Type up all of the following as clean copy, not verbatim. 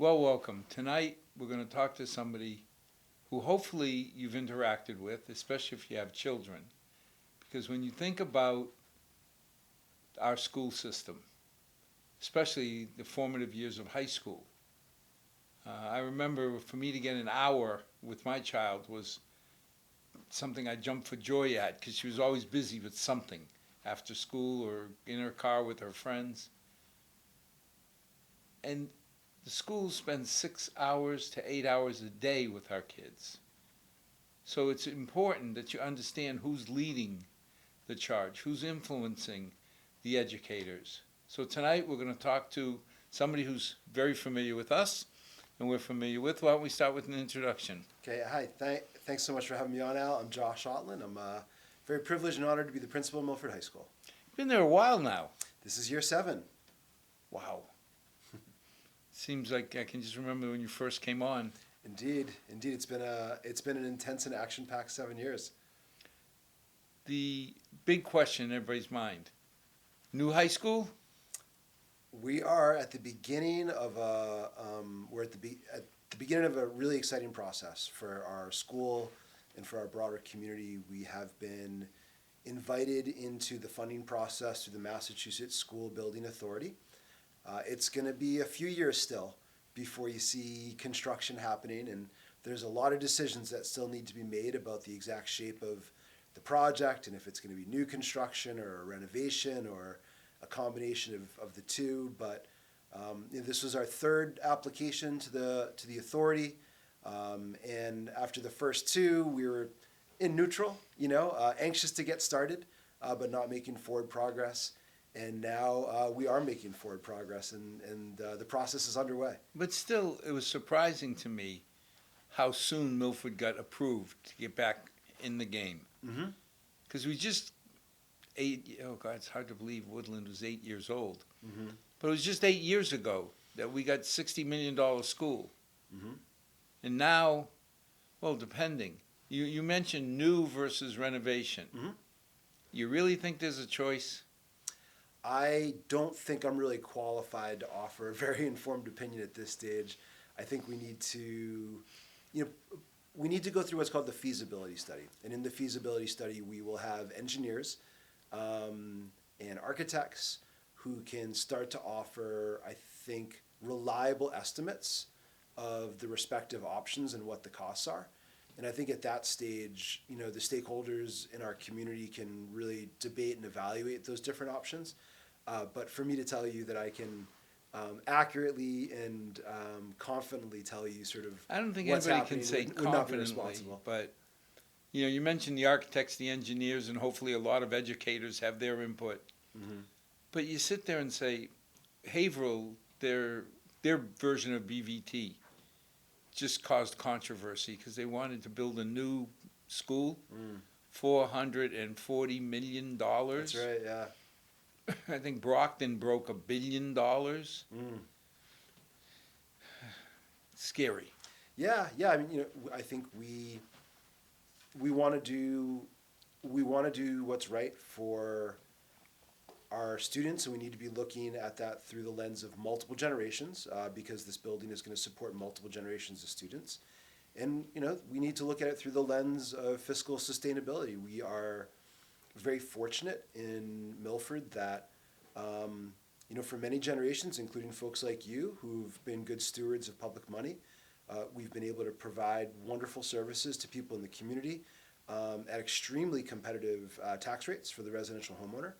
Well, welcome. Tonight we're going to talk to somebody who hopefully you've interacted with, especially if you have children. Because when you think about our school system, especially the formative years of high school, I remember for me to get an hour with my child was something I jumped for joy at because she was always busy with something after school or in her car with her friends. And the schools spend 6 hours to 8 hours a day with our kids. So it's important that you understand who's leading the charge, who's influencing the educators. So tonight we're going to talk to somebody who's very familiar with us and we're familiar with. Why don't we start with an introduction? Okay, hi. Thanks so much for having me on, Al. I'm Josh Otlin. I'm very privileged and honored to be the principal of Milford High School. You've been there a while now. This is year 7. Wow. Seems like I can just remember when you first came on. Indeed. It's been an intense and action-packed 7 years. The big question in everybody's mind: new high school? We are at the beginning of at the beginning of a really exciting process for our school and for our broader community. We have been invited into the funding process through the Massachusetts School Building Authority. It's going to be a few years still before you see construction happening, and there's a lot of decisions that still need to be made about the exact shape of the project and if it's going to be new construction or a renovation or a combination of the two. But this was our third application to the authority, and after the first two, we were in neutral, anxious to get started, but not making forward progress. And now we are making forward progress, and the process is underway. But still, it was surprising to me how soon Milford got approved to get back in the game. Because we just it's hard to believe Woodland was 8 years old. But it was just 8 years ago that we got $60 million school. And now, well, depending. You mentioned new versus renovation. You really think there's a choice? I don't think I'm really qualified to offer a very informed opinion at this stage. I think we need to, go through what's called the feasibility study. And in the feasibility study, we will have engineers and architects who can start to offer, I think, reliable estimates of the respective options and what the costs are. And I think at that stage, the stakeholders in our community can really debate and evaluate those different options. But for me to tell you that I can accurately and confidently tell you sort of I don't think what's anybody can happening say would not be confidently, responsible. but you mentioned the architects, the engineers, and hopefully a lot of educators have their input. But you sit there and say, Haverhill, their version of BVT just caused controversy because they wanted to build a new school, $440 million. That's right, yeah. I think Brockton broke $1 billion. Scary. Yeah. I mean, I think we want to do what's right for our students, and we need to be looking at that through the lens of multiple generations, because this building is going to support multiple generations of students. And we need to look at it through the lens of fiscal sustainability. We are very fortunate in Milford that for many generations, including folks like you who've been good stewards of public money, we've been able to provide wonderful services to people in the community at extremely competitive tax rates for the residential homeowner.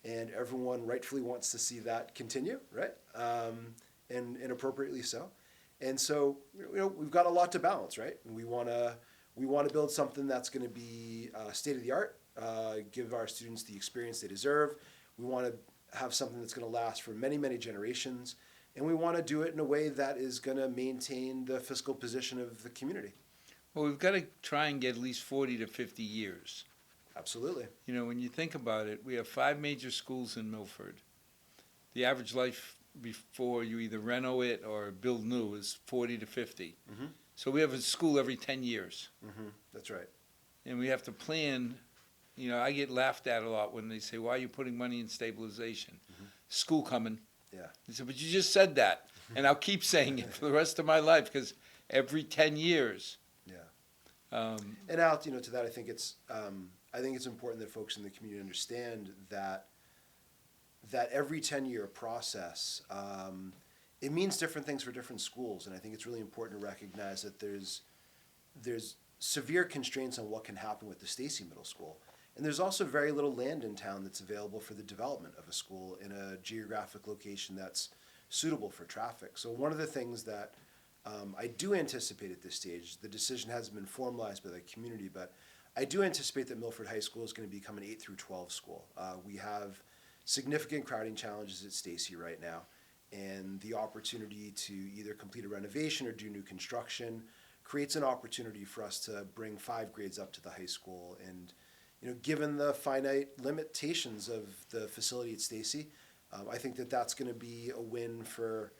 And everyone rightfully wants to see that continue, right? And appropriately so. And so, we've got a lot to balance, right? And we want to build something that's going to be state of the art, give our students the experience they deserve. We want to have something that's going to last for many, many generations. And we want to do it in a way that is going to maintain the fiscal position of the community. Well, we've got to try and get at least 40 to 50 years. Absolutely. When you think about it, we have 5 major schools in Milford. The average life before you either reno it or build new is 40 to 50. So we have a school every 10 years. That's right. And we have to plan. I get laughed at a lot when they say, why are you putting money in stabilization? School coming. Yeah. They said, but you just said that. And I'll keep saying it for the rest of my life, because every 10 years. Yeah. Um, And Al, to that, I think it's important that folks in the community understand that every 10-year process, it means different things for different schools, and I think it's really important to recognize that there's severe constraints on what can happen with the Stacy Middle School, and there's also very little land in town that's available for the development of a school in a geographic location that's suitable for traffic. So one of the things that I do anticipate at this stage, the decision hasn't been formalized by the community, but I do anticipate that Milford High School is going to become an 8 through 12 school. We have significant crowding challenges at Stacy right now, and the opportunity to either complete a renovation or do new construction creates an opportunity for us to bring 5 grades up to the high school. And given the finite limitations of the facility at Stacy, I think that that's going to be a win for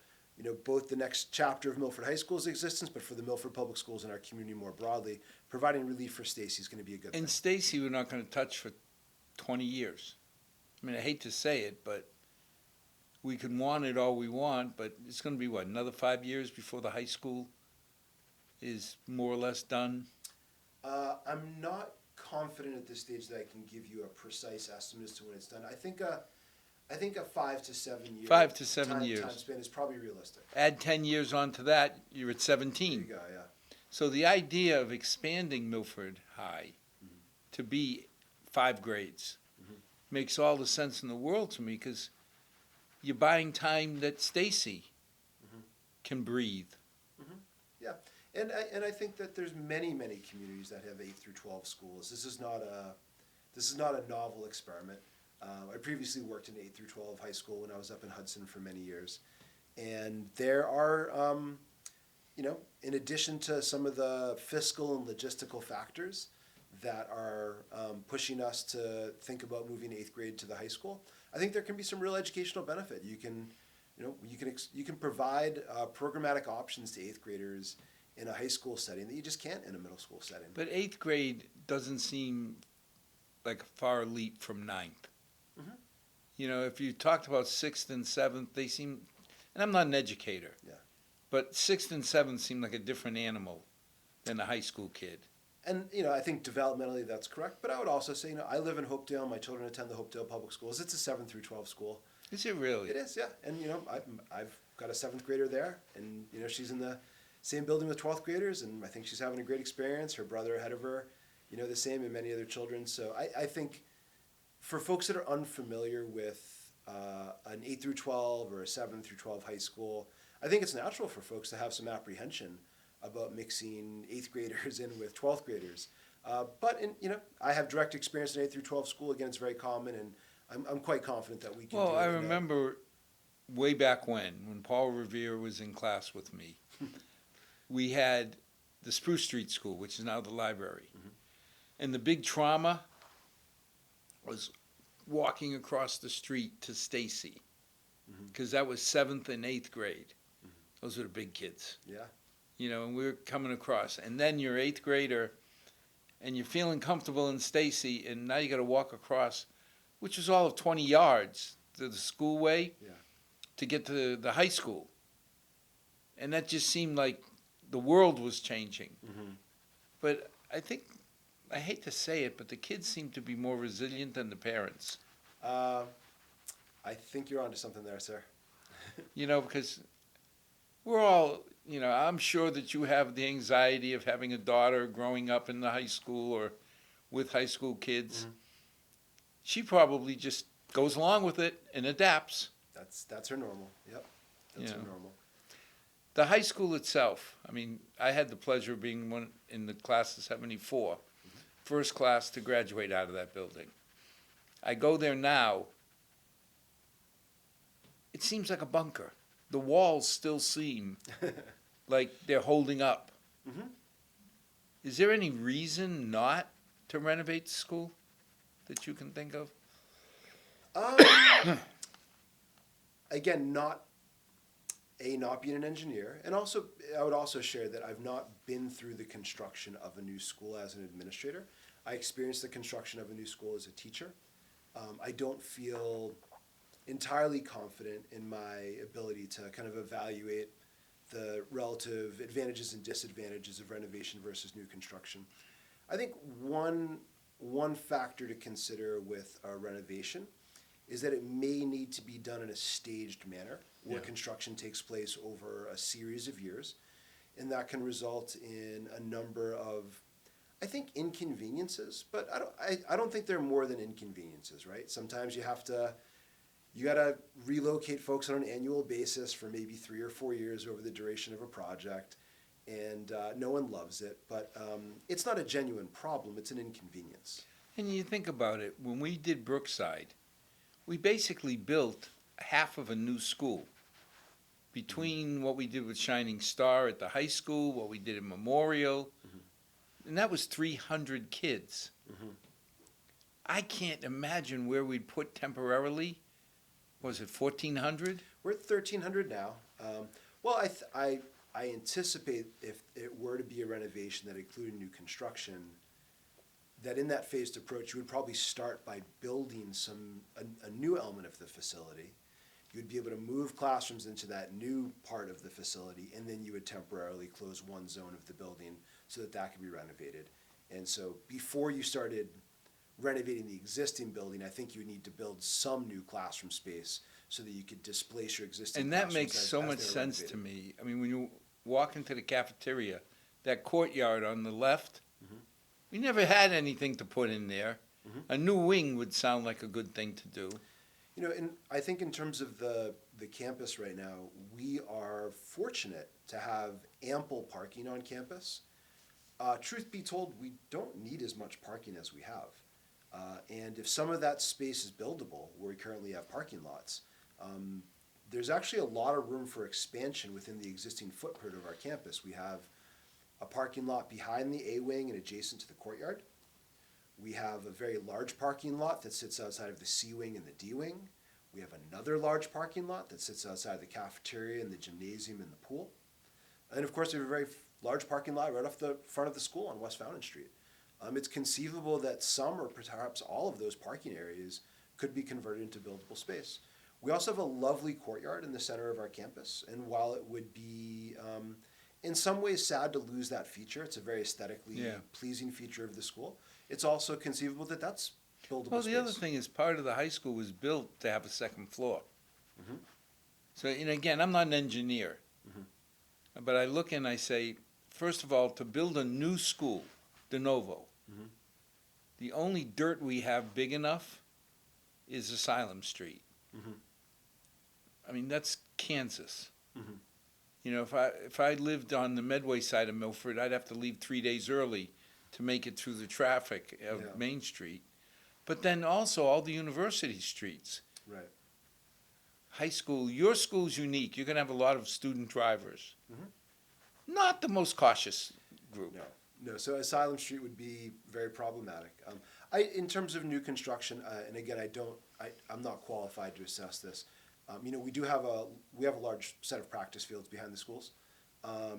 both the next chapter of Milford High School's existence, but for the Milford Public Schools and our community more broadly. Providing relief for Stacy is going to be a good thing. and Stacy, we're not going to touch for 20 years. I mean, I hate to say it, but we can want it all we want, but it's going to be, what, another 5 years before the high school is more or less done? I'm not confident at this stage that I can give you a precise estimate as to when it's done. I think a 5 to 7 year 5 to 7 years. time span is probably realistic. Add 10 years onto that, you're at There 17. you go, yeah. So the idea of expanding Milford High to be 5 grades makes all the sense in the world to me, because you're buying time that Stacy can breathe. Yeah, and I think that there's many communities that have 8 through 12 schools. This is not a novel experiment. I previously worked in 8 through 12 high school when I was up in Hudson for many years, and there are in addition to some of the fiscal and logistical factors that are pushing us to think about moving 8th grade to the high school, I think there can be some real educational benefit. You can provide programmatic options to 8th graders in a high school setting that you just can't in a middle school setting. But 8th grade doesn't seem like a far leap from 9th. If you talked about 6th and 7th, they seem, and I'm not an educator, but 6th and 7th seem like a different animal than a high school kid. And I think developmentally that's correct, but I would also say I live in Hopedale. My children attend the Hopedale Public Schools. It's a 7 through 12 school. Is it really? It is, yeah. And I've got a 7th grader there, and she's in the same building with 12th graders, and I think she's having a great experience. Her brother ahead of her, the same, and many other children. So I think for folks that are unfamiliar with an 8 through 12 or a 7 through 12 high school, I think it's natural for folks to have some apprehension about mixing 8th graders in with 12th graders. But I have direct experience in 8 through 12 school. Again, it's very common, and I'm quite confident that we can do it. Well, I remember way back when Paul Revere was in class with me, we had the Spruce Street School, which is now the library. And the big trauma was walking across the street to Stacy, because that was 7th and 8th grade. Those were the big kids. Yeah. And we were coming across. And then you're 8th grader, and you're feeling comfortable in Stacy, and now you got to walk across, which was all of 20 yards to the schoolway to get to the high school. And that just seemed like the world was changing. But I hate to say it, but the kids seem to be more resilient than the parents. I think you're onto something there, sir. Because we're all, I'm sure that you have the anxiety of having a daughter growing up in the high school or with high school kids. She probably just goes along with it and adapts. That's her normal. Yep. That's her normal. The high school itself, I had the pleasure of being one in the class of 74, first class to graduate out of that building. I go there now. It seems like a bunker. The walls still seem like they're holding up. Is there any reason not to renovate the school that you can think of? Again, not being an engineer, and also I would also share that I've not been through the construction of a new school as an administrator. I experienced the construction of a new school as a teacher. I don't feel entirely confident in my ability to kind of evaluate the relative advantages and disadvantages of renovation versus new construction. I think one factor to consider with a renovation is that it may need to be done in a staged manner, where Yeah. construction takes place over a series of years, and that can result in a number of, I think, inconveniences. But I don't think they're more than inconveniences, right? Sometimes you gotta relocate folks on an annual basis for maybe 3 or 4 years over the duration of a project, and no one loves it. But it's not a genuine problem; it's an inconvenience. And you think about it, when we did Brookside, we basically built half of a new school. Between what we did with Shining Star at the high school, what we did at Memorial, and that was 300 kids. I can't imagine where we'd put temporarily. Was it 1,400? We're at 1,300 now. Well, I anticipate if it were to be a renovation that included new construction, that in that phased approach, you would probably start by building a new element of the facility. You would be able to move classrooms into that new part of the facility, and then you would temporarily close one zone of the building so that that could be renovated. And so before you started renovating the existing building, I think you would need to build some new classroom space so that you could displace your existing And that classrooms makes so as much they were sense to renovated. me. I mean, when you walk into the cafeteria, that courtyard on the left, we never had anything to put in there. A new wing would sound like a good thing to do. You know, and I think in terms of the campus right now, we are fortunate to have ample parking on campus. Truth be told, we don't need as much parking as we have. And if some of that space is buildable, where we currently have parking lots, there's actually a lot of room for expansion within the existing footprint of our campus. We have a parking lot behind the A wing and adjacent to the courtyard. We have a very large parking lot that sits outside of the C wing and the D wing. We have another large parking lot that sits outside the cafeteria and the gymnasium and the pool. And of course, we have a very large parking lot right off the front of the school on West Fountain Street. It's conceivable that some or perhaps all of those parking areas could be converted into buildable space. We also have a lovely courtyard in the center of our campus, and while it would be in some ways sad to lose that feature, it's a very aesthetically pleasing feature of the school. It's also conceivable that that's buildable Well, space. the other thing is part of the high school was built to have a second floor. So, and again, I'm not an engineer, but I look and I say, first of all, to build a new school, de novo, the only dirt we have big enough is Asylum Street. I mean, that's Kansas. You know, if I lived on the Medway side of Milford, I'd have to leave 3 days early to make it through the traffic of Main Street. But then also all the university streets. Right. High school, your school's unique. You're going to have a lot of student drivers. Not the most cautious group. No. So Asylum Street would be very problematic. In terms of new construction, and again, I'm not qualified to assess this. You know, we have a large set of practice fields behind the schools.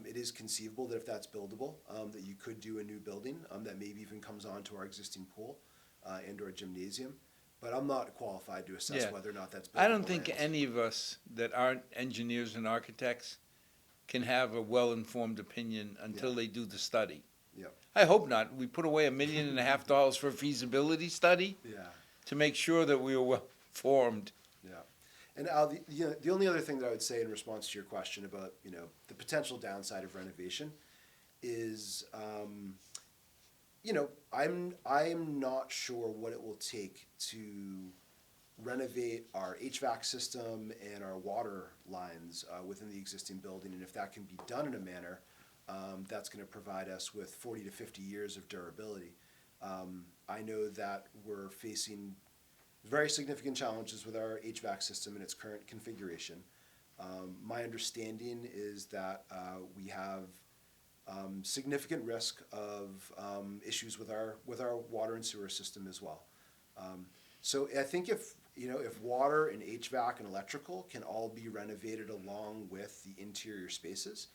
It is conceivable that if that's buildable, that you could do a new building that maybe even comes onto our existing pool and or gymnasium. But I'm not qualified to assess whether or not that's buildable. I don't think any of us that aren't engineers and architects can have a well-informed opinion until they do the study. I hope not. We put away $1.5 million for a feasibility study to make sure that we were well-informed. And Al, the only other thing that I would say in response to your question about, you know, the potential downside of renovation is, you know, I'm not sure what it will take to renovate our HVAC system and our water lines within the existing building, and if that can be done in a manner that's going to provide us with 40 to 50 years of durability. I know that we're facing very significant challenges with our HVAC system in its current configuration. My understanding is that we have significant risk of issues with our water and sewer system as well. So I think if water and HVAC and electrical can all be renovated along with the interior spaces,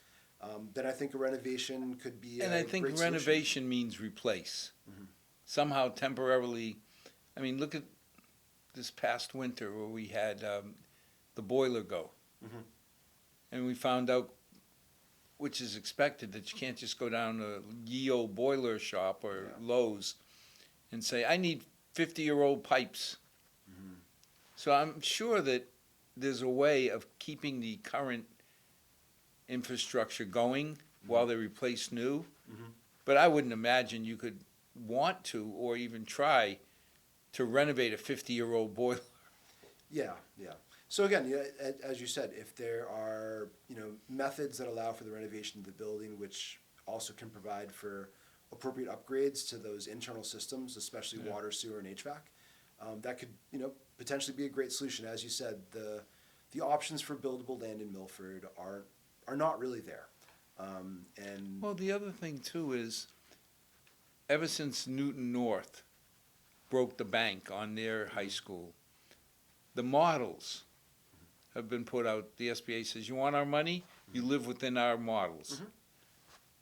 then I think a renovation could be And I think great renovation means replace. Somehow temporarily, I mean, look at this past winter where we had the boiler go. Mhm. And we found out, which is expected, that you can't just go down to ye old boiler shop or Yeah. Lowe's and say, I need 50-year-old pipes. Mhm. So I'm sure that there's a way of keeping the current infrastructure going while they replace new. Mhm. But I wouldn't imagine you could want to or even try to renovate a 50-year-old boiler. Yeah, yeah. So again, yeah, as you said, if there are, methods that allow for the renovation of the building, which also can provide for appropriate upgrades to those internal systems, especially Yeah. water, sewer, and HVAC, that could, potentially be a great solution. As you said, the options for buildable land in Milford are not really there. And Well, the other thing too is, ever since Newton North broke the bank on their high school, the models have been put out. The SBA says, you want our money? You live within our models. Mhm.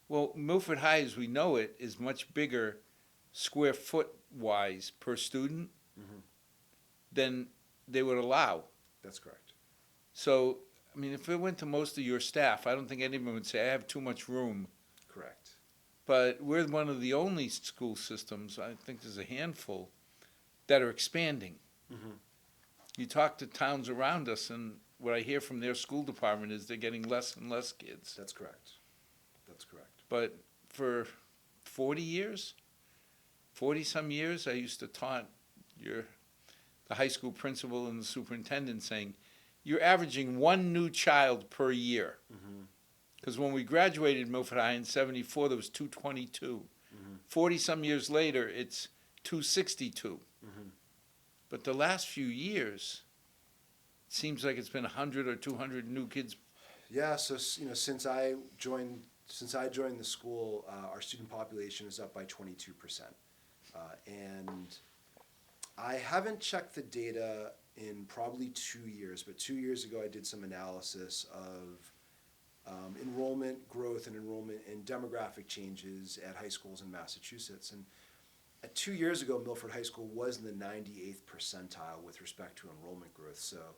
Well, Milford High, as we know it, is much bigger square foot wise per student Mhm. than they would allow. That's correct. So, I mean, if it went to most of your staff, I don't think anyone would say, I have too much room. Correct. But we're one of the only school systems, I think there's a handful, that are expanding. Mhm. You talk to towns around us, and what I hear from their school department is they're getting less and less kids. That's correct. That's correct. But for 40 years, 40-some years, I used to taunt the high school principal and the superintendent saying, you're averaging one new child per year. Mhm. Because when we graduated Milford High in 74, there was 222. Mhm. 40-some years later, it's 262. Mhm. But the last few years, it seems like it's been 100 or 200 new kids. Yeah, so since I joined the school, our student population is up by 22%, and I haven't checked the data in probably 2 years. But 2 years ago, I did some analysis of enrollment growth and enrollment and demographic changes at high schools in Massachusetts. And 2 years ago, Milford High School was in the 98th percentile with respect to enrollment growth. So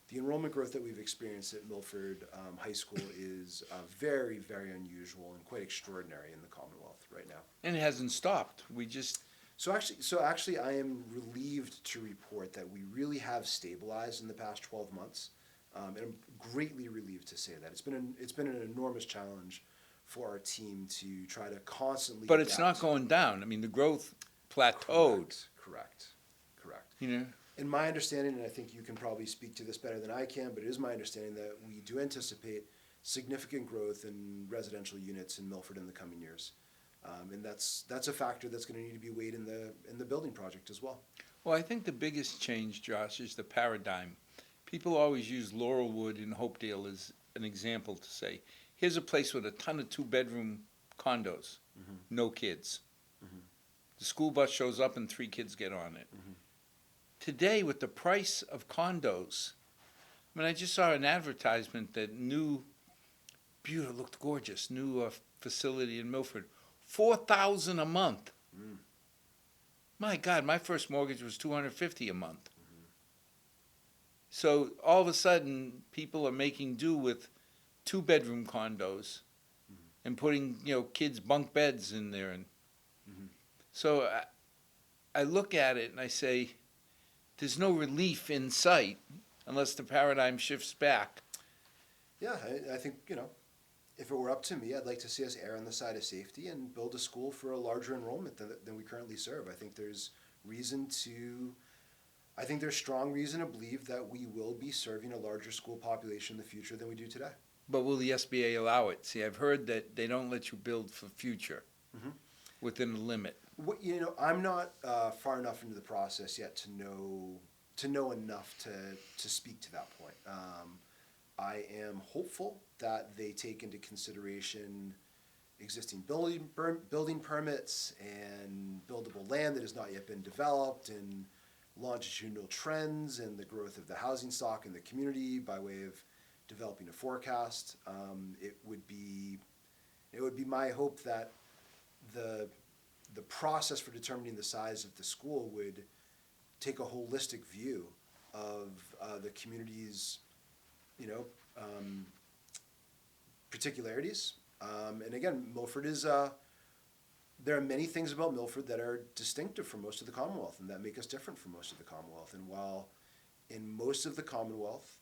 the enrollment growth that we've experienced at Milford High School is very, very unusual and quite extraordinary in the Commonwealth right now. And it hasn't stopped. We just, So actually, I am relieved to report that we really have stabilized in the past 12 months, and I'm greatly relieved to say that. It's been an enormous challenge for our team to try to constantly. but it's not adapt. going down. I mean, the growth plateaued, Correct. you know. In my understanding, and I think you can probably speak to this better than I can, but it is my understanding that we do anticipate significant growth in residential units in Milford in the coming years. And that's a factor that's going to need to be weighed in the building project as well. Well, I think the biggest change, Josh, is the paradigm. People always use Laurelwood and Hopedale as an example to say, here's a place with a ton of two-bedroom condos, Mhm. no kids. Mhm. The school bus shows up and 3 kids get on it. Mhm. Today, with the price of condos, I mean, I just saw an advertisement that beautiful, looked gorgeous, new facility in Milford, $4,000 a month. Mm. My God, my first mortgage was $250 a month. So all of a sudden, people are making do with 2-bedroom condos and putting, kids' bunk beds in there. And Mhm. so I look at it and I say, there's no relief in sight unless the paradigm shifts back. Yeah, I think, if it were up to me, I'd like to see us err on the side of safety and build a school for a larger enrollment than we currently serve. I think there's strong reason to believe that we will be serving a larger school population in the future than we do today. But will the SBA allow it? See, I've heard that they don't let you build for future Mhm. within a limit. I'm not far enough into the process yet to know enough to speak to that point. I am hopeful that they take into consideration existing building permits and buildable land that has not yet been developed, and longitudinal trends and the growth of the housing stock in the community by way of developing a forecast. It would be my hope that the process for determining the size of the school would take a holistic view of the community's, particularities. And again, Milford is, there are many things about Milford that are distinctive from most of the Commonwealth and that make us different from most of the Commonwealth. And while in most of the Commonwealth,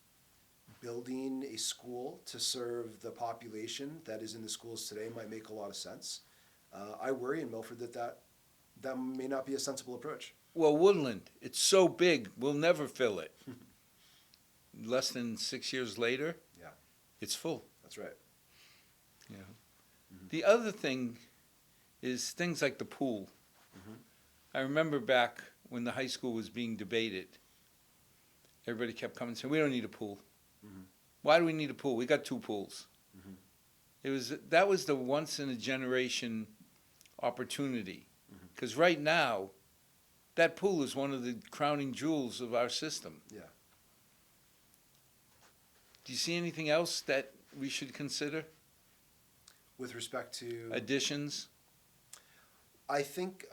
building a school to serve the population that is in the schools today might make a lot of sense, I worry in Milford that may not be a sensible approach. Well, Woodland, it's so big, we'll never fill it. Less than 6 years later, Yeah, it's full. that's right. Yeah. The other thing is things like the pool. I remember back when the high school was being debated, everybody kept coming and saying, we don't need a pool. Why do we need a pool? We got 2 pools. That was the once in a generation opportunity. Because right now, that pool is one of the crowning jewels of our system. Yeah. Do you see anything else that we should consider? With respect to Additions? I think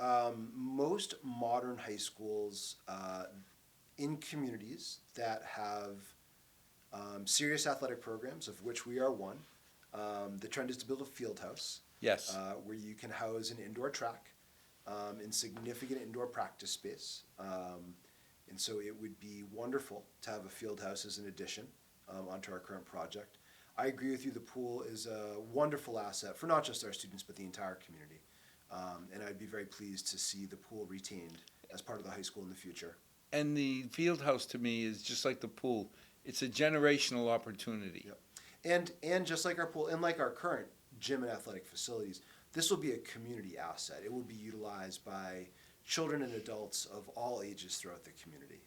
most modern high schools in communities that have serious athletic programs, of which we are one, the trend is to build a field house. Yes. Where you can house an indoor track and significant indoor practice space. And so it would be wonderful to have a field house as an addition onto our current project. I agree with you, the pool is a wonderful asset for not just our students, but the entire community. And I'd be very pleased to see the pool retained as part of the high school in the future. And the field house to me is just like the pool. It's a generational opportunity. Yep. And just like our pool, and like our current gym and athletic facilities, this will be a community asset. It will be utilized by children and adults of all ages throughout the community.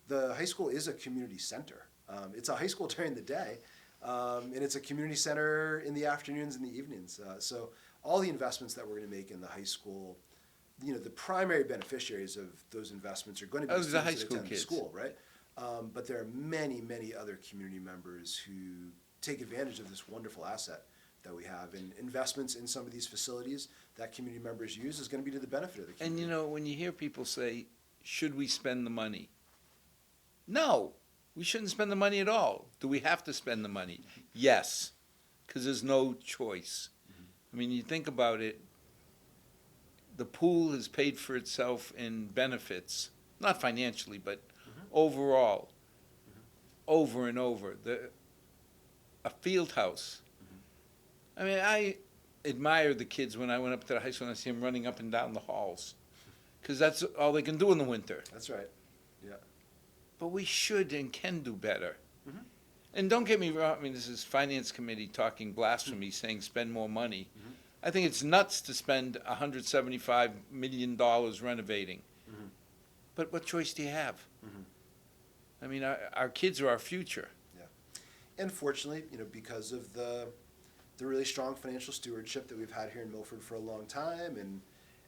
The high school is a community center. It's a high school during the day, and it's a community center in the afternoons and the evenings. So all the investments that we're going to make in the high school, the primary beneficiaries of those investments are going to be The high students that school attend the kids. school, right? But there are many, many other community members who take advantage of this wonderful asset that we have. And investments in some of these facilities that community members use is going to be to the benefit of the community. And when you hear people say, should we spend the money? No, we shouldn't spend the money at all. Do we have to spend the money? Yes, because there's no choice. I mean, you think about it, the pool has paid for itself in benefits, not financially, but overall, over and over. A field house. I mean, I admire the kids when I went up to the high school and I see them running up and down the halls, because that's all they can do in the winter. That's right. Yeah. But we should and can do better. And don't get me wrong, I mean, this is Finance Committee talking blasphemy, saying spend more money. I think it's nuts to spend $175 million renovating. But what choice do you have? I mean, our kids are our future. And fortunately, because of the really strong financial stewardship that we've had here in Milford for a long time, and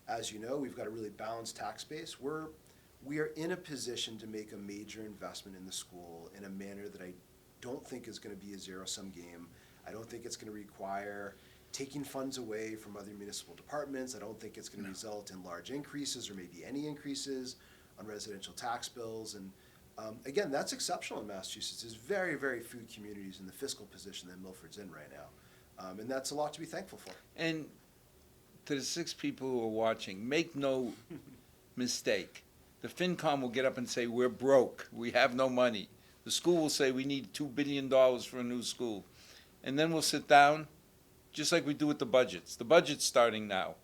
as you know, we've got a really balanced tax base, we are in a position to make a major investment in the school in a manner that I don't think is going to be a zero-sum game. I don't think it's going to require taking funds away from other municipal departments. I don't think it's going to result in large increases or maybe any increases on residential tax bills. And again, that's exceptional in Massachusetts. There's very, very few communities in the fiscal position that Milford's in right now. And that's a lot to be thankful for. And to the 6 people who are watching, make no mistake. The FinCom will get up and say, we're broke. We have no money. The school will say, we need $2 billion for a new school. And then we'll sit down, just like we do with the budgets. The budget's starting now.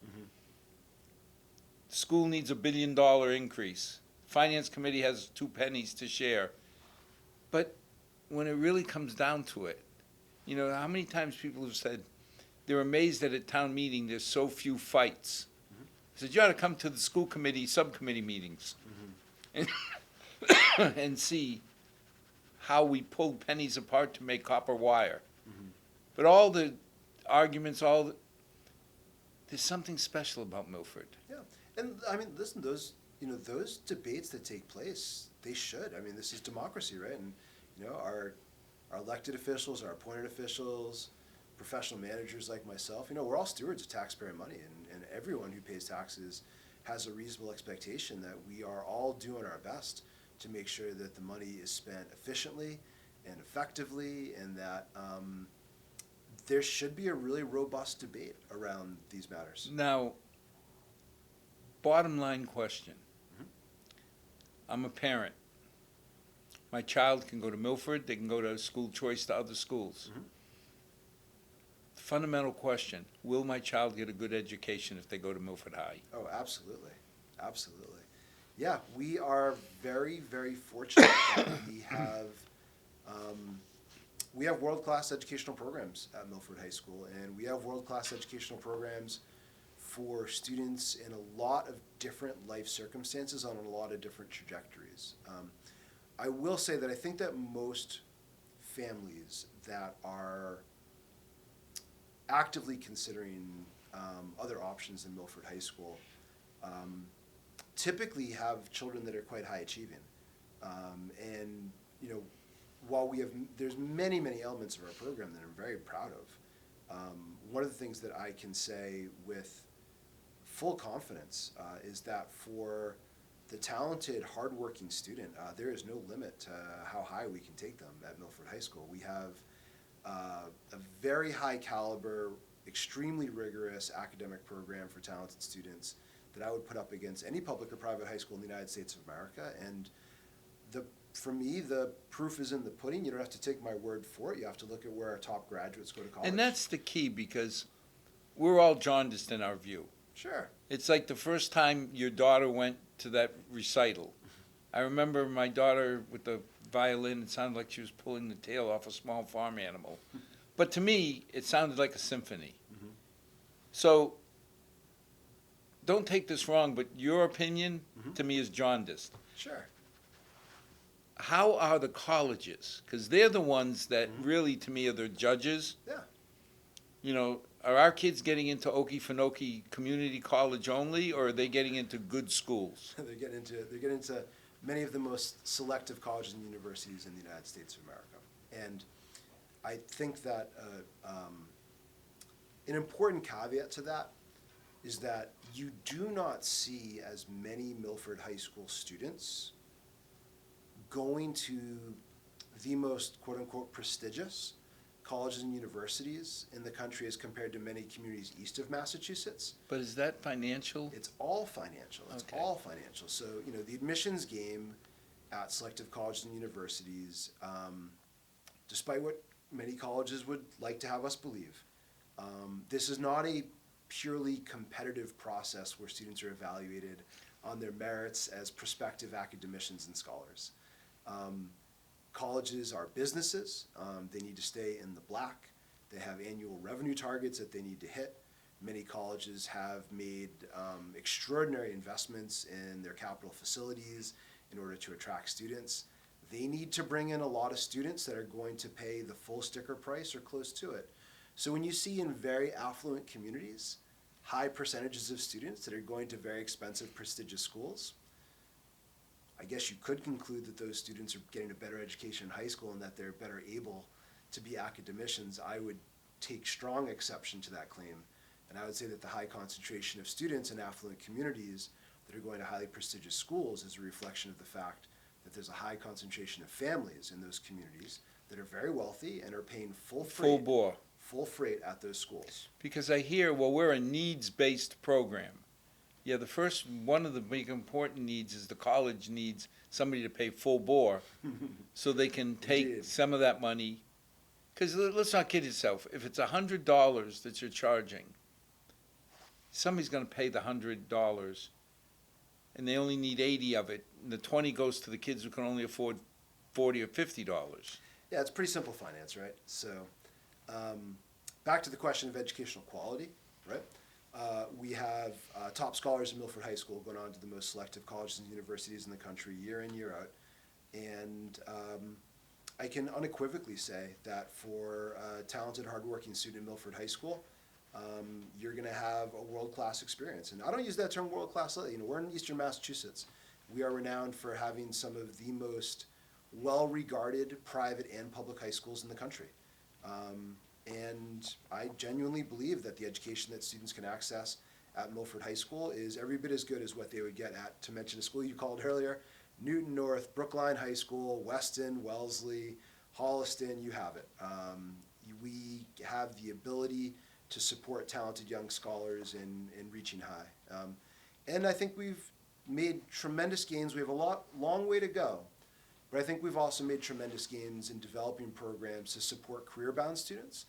The school needs $1 billion increase. Finance Committee has 2 pennies to share. But when it really comes down to it, how many times people have said they're amazed that at town meeting there's so few fights. I said, you ought to come to the school committee, subcommittee meetings and see how we pull pennies apart to make copper wire. But all the arguments, there's something special about Milford. Yeah, and I mean, listen, those debates that take place, they should. I mean, this is democracy, right? And our elected officials, our appointed officials, professional managers like myself, we're all stewards of taxpayer money, and everyone who pays taxes has a reasonable expectation that we are all doing our best to make sure that the money is spent efficiently and effectively, and that there should be a really robust debate around these matters. Now, bottom line question. Mhm. I'm a parent. My child can go to Milford, they can go to school choice to other schools. Mhm. Fundamental question, will my child get a good education if they go to Milford High? Oh, absolutely. Absolutely. Yeah, we are very, very fortunate that we have world-class educational programs at Milford High School, and we have world-class educational programs for students in a lot of different life circumstances on a lot of different trajectories. I will say that I think that most families that are actively considering other options in Milford High School typically have children that are quite high achieving. And, you know, while there's many, many elements of our program that I'm very proud of, one of the things that I can say with full confidence is that for the talented, hardworking student, there is no limit to how high we can take them at Milford High School. We have a very high caliber, extremely rigorous academic program for talented students that I would put up against any public or private high school in the United States of America. And for me, the proof is in the pudding. You don't have to take my word for it. You have to look at where our top graduates go to college. And that's the key, because we're all jaundiced in our view. Sure. It's like the first time your daughter went to that recital. I remember my daughter with the violin, it sounded like she was pulling the tail off a small farm animal. But to me, it sounded like a symphony. Mhm. So, don't take this wrong, but your opinion Mhm. to me is jaundiced. Sure. How are the colleges? Because they're the ones that Mhm. really, to me, are the judges. Yeah. You know, are our kids getting into Okefenokee Community College only, or are they getting into good schools? They get into many of the most selective colleges and universities in the United States of America. And I think that an important caveat to that is that you do not see as many Milford High School students going to the most quote-unquote prestigious colleges and universities in the country as compared to many communities east of Massachusetts. But is that financial? It's all financial. It's Okay. all financial. So, you know, the admissions game at selective colleges and universities, despite what many colleges would like to have us believe, this is not a purely competitive process where students are evaluated on their merits as prospective academicians and scholars. Colleges are businesses. They need to stay in the black. They have annual revenue targets that they need to hit. Many colleges have made extraordinary investments in their capital facilities in order to attract students. They need to bring in a lot of students that are going to pay the full sticker price or close to it. So when you see in very affluent communities high percentages of students that are going to very expensive, prestigious schools, I guess you could conclude that those students are getting a better education in high school and that they're better able to be academicians. I would take strong exception to that claim. And I would say that the high concentration of students in affluent communities that are going to highly prestigious schools is a reflection of the fact that there's a high concentration of families in those communities that are very wealthy and are paying full Full bore. freight at those schools. Because I hear, well, we're a needs-based program. Yeah, one of the big important needs is the college needs somebody to pay full bore so they can take Indeed. some of that money. Because let's not kid yourself. If it's $100 that you're charging, somebody's going to pay the $100, and they only need 80 of it. And the 20 goes to the kids who can only afford $40 or $50. Yeah, it's pretty simple finance, right? So back to the question of educational quality, right? We have top scholars in Milford High School going on to the most selective colleges and universities in the country year in, year out. And I can unequivocally say that for a talented, hardworking student in Milford High School, you're going to have a world-class experience. And I don't use that term world-class lightly. You know, we're in eastern Massachusetts. We are renowned for having some of the most well-regarded private and public high schools in the country. And I genuinely believe that the education that students can access at Milford High School is every bit as good as what they would get at, to mention a school you called earlier, Newton North, Brookline High School, Weston, Wellesley, Holliston, you have it. We have the ability to support talented young scholars in reaching high. And I think we've made tremendous gains. We have a long way to go, but I think we've also made tremendous gains in developing programs to support career-bound students.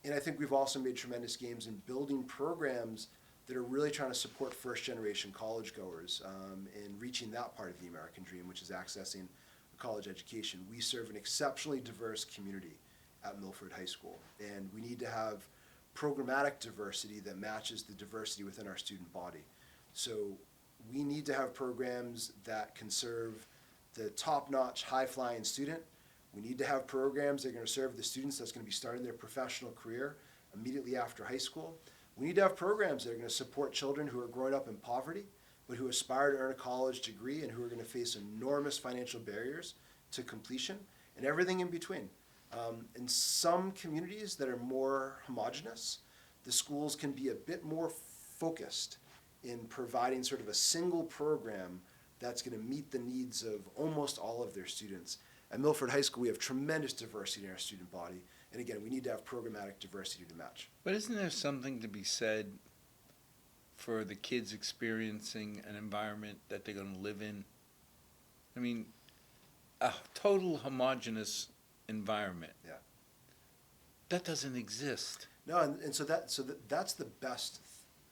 And I think we've also made tremendous gains in building programs that are really trying to support first-generation college goers in reaching that part of the American dream, which is accessing a college education. We serve an exceptionally diverse community at Milford High School, and we need to have programmatic diversity that matches the diversity within our student body. So we need to have programs that can serve the top-notch, high-flying student. We need to have programs that are going to serve the students that's going to be starting their professional career immediately after high school. We need to have programs that are going to support children who are growing up in poverty, but who aspire to earn a college degree and who are going to face enormous financial barriers to completion, and everything in between. In some communities that are more homogenous, the schools can be a bit more focused in providing sort of a single program that's going to meet the needs of almost all of their students. At Milford High School, we have tremendous diversity in our student body, and again, we need to have programmatic diversity to match. But isn't there something to be said for the kids experiencing an environment that they're going to live in? I mean, a total homogeneous environment. Yeah. That doesn't exist. No, and that's the best,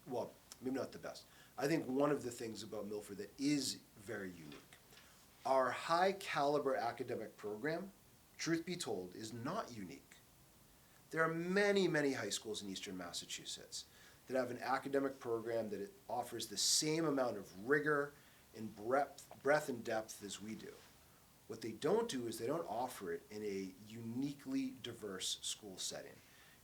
well, maybe not the best. I think one of the things about Milford that is very unique, our high caliber academic program, truth be told, is not unique. There are many, many high schools in Eastern Massachusetts that have an academic program that it offers the same amount of rigor and breadth and depth as we do. What they don't do is they don't offer it in a uniquely diverse school setting.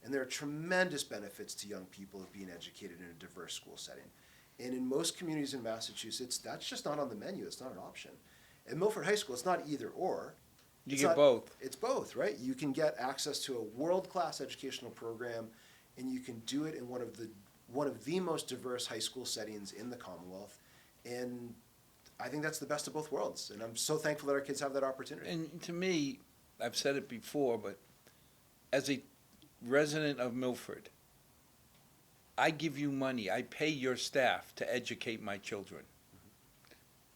And there are tremendous benefits to young people of being educated in a diverse school setting. And in most communities in Massachusetts, that's just not on the menu. It's not an option. At Milford High School, it's not either or. You get both. It's both, right? You can get access to a world-class educational program, and you can do it in one of the most diverse high school settings in the Commonwealth. And I think that's the best of both worlds, and I'm so thankful that our kids have that opportunity. And to me, I've said it before, but as a resident of Milford, I give you money, I pay your staff to educate my children,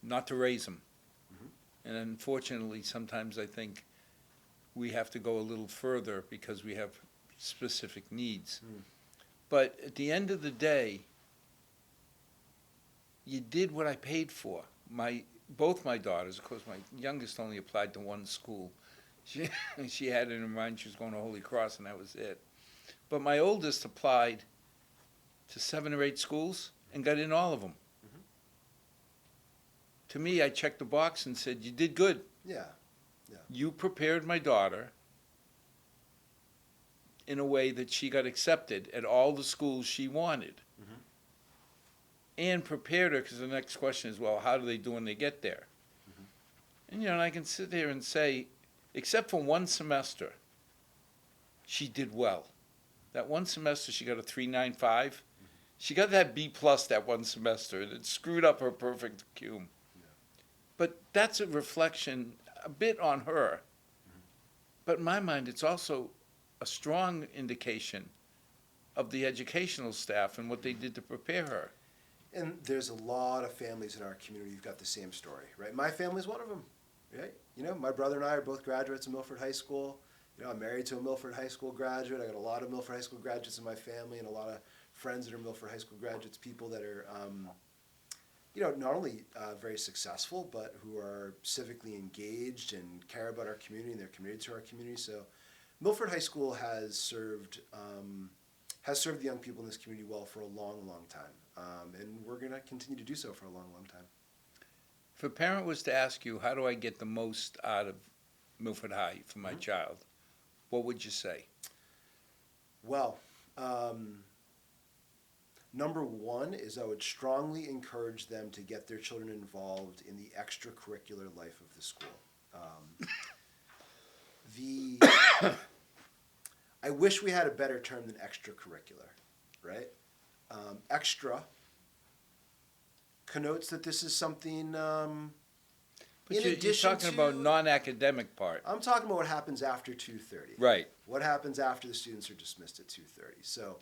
not to raise them. And unfortunately, sometimes I think we have to go a little further because we have specific needs. But at the end of the day, you did what I paid for. Both my daughters, of course, my youngest only applied to one school. She had in her mind she was going to Holy Cross, and that was it. But my oldest applied to 7 or 8 schools and got in all of them. To me, I checked the box and said, you did good. Yeah. You prepared my daughter in a way that she got accepted at all the schools she wanted. And prepared her, because the next question is, well, how do they do when they get there? And, I can sit there and say, except for one semester, she did well. That one semester, she got a 3.95. She got that B+ that one semester, and it screwed up her perfect cum. But that's a reflection a bit on her. But in my mind, it's also a strong indication of the educational staff and what they did to prepare her. And there's a lot of families in our community who've got the same story, right? My family's one of them, right? My brother and I are both graduates of Milford High School. I'm married to a Milford High School graduate. I got a lot of Milford High School graduates in my family and a lot of friends that are Milford High School graduates, people that are, not only very successful, but who are civically engaged and care about our community and they're committed to our community. So Milford High School has served the young people in this community well for a long, long time. And we're going to continue to do so for a long, long time. If a parent was to ask you, how do I get the most out of Milford High for my child, what would you say? Well, number one is I would strongly encourage them to get their children involved in the extracurricular life of the school. I wish we had a better term than extracurricular, right? Extra connotes that this is something. But In you're addition talking to, about non-academic part. I'm talking about what happens after 2:30. Right. What happens after the students are dismissed at 2:30. So